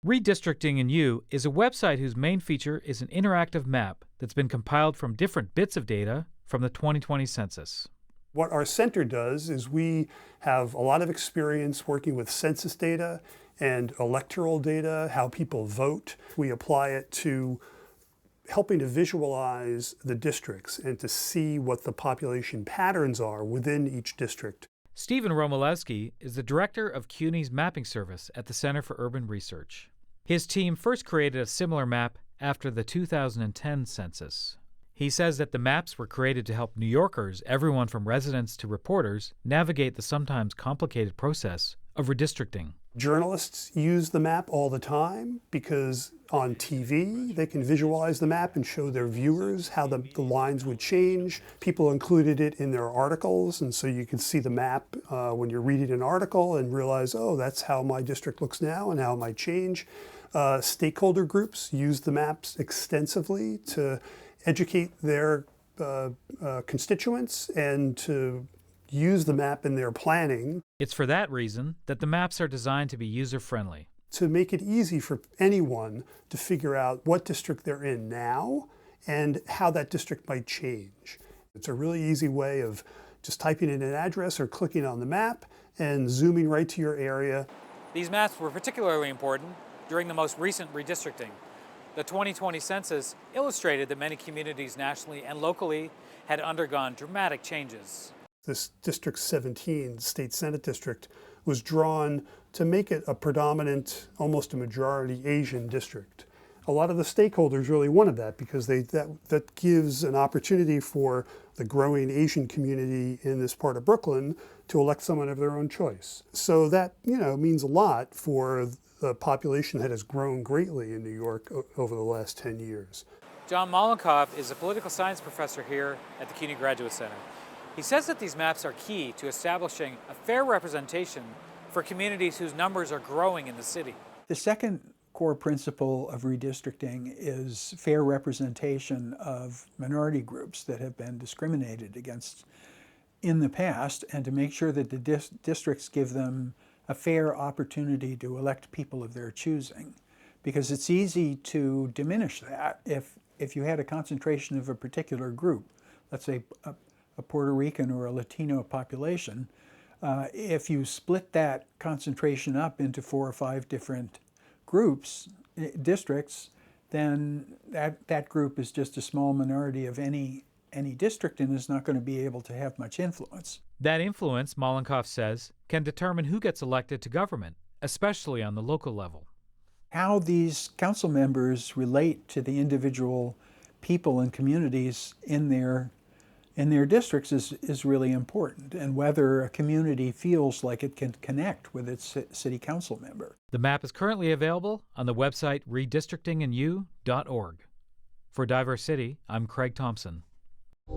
Redistricting You is a website whose main feature is an interactive map that's been compiled from different bits of data from the 2020 census. What our center does is we have a lot of experience working with census data and electoral data, how people vote. We apply it to helping to visualize the districts and to see what the population patterns are within each district. Stephen Romolewski is the director of CUNY's mapping service at the Center for Urban Research. His team first created a similar map after the 2010 census. He says that the maps were created to help New Yorkers, everyone from residents to reporters, navigate the sometimes complicated process of redistricting. Journalists use the map all the time because on TV they can visualize the map and show their viewers how the lines would change. People included it in their articles, and so you can see the map when you're reading an article and realize, oh, that's how my district looks now and how it might change. Stakeholder groups use the maps extensively to educate their constituents and to use the map in their planning. It's for that reason that the maps are designed to be user-friendly. To make it easy for anyone to figure out what district they're in now and how that district might change. It's a really easy way of just typing in an address or clicking on the map and zooming right to your area. These maps were particularly important during the most recent redistricting. The 2020 census illustrated that many communities nationally and locally had undergone dramatic changes. This District 17, State Senate District, was drawn to make it a predominant, almost a majority Asian district. A lot of the stakeholders really wanted that because that gives an opportunity for the growing Asian community in this part of Brooklyn to elect someone of their own choice. So that, means a lot for the population that has grown greatly in New York over the last 10 years. John Mollenkoff is a political science professor here at the CUNY Graduate Center. He says that these maps are key to establishing a fair representation for communities whose numbers are growing in the city. The second core principle of redistricting is fair representation of minority groups that have been discriminated against in the past, and to make sure that the districts give them a fair opportunity to elect people of their choosing. Because it's easy to diminish that if you had a concentration of a particular group, let's say a Puerto Rican or a Latino population. If you split that concentration up into 4 or 5 different groups, districts, then that group is just a small minority of any district and is not going to be able to have much influence. That influence, Mollenkoff says, can determine who gets elected to government, especially on the local level. How these council members relate to the individual people and communities in their districts is really important, and whether a community feels like it can connect with its city council member. The map is currently available on the website redistrictingyou.org. For Diverse City, I'm Craig Thompson.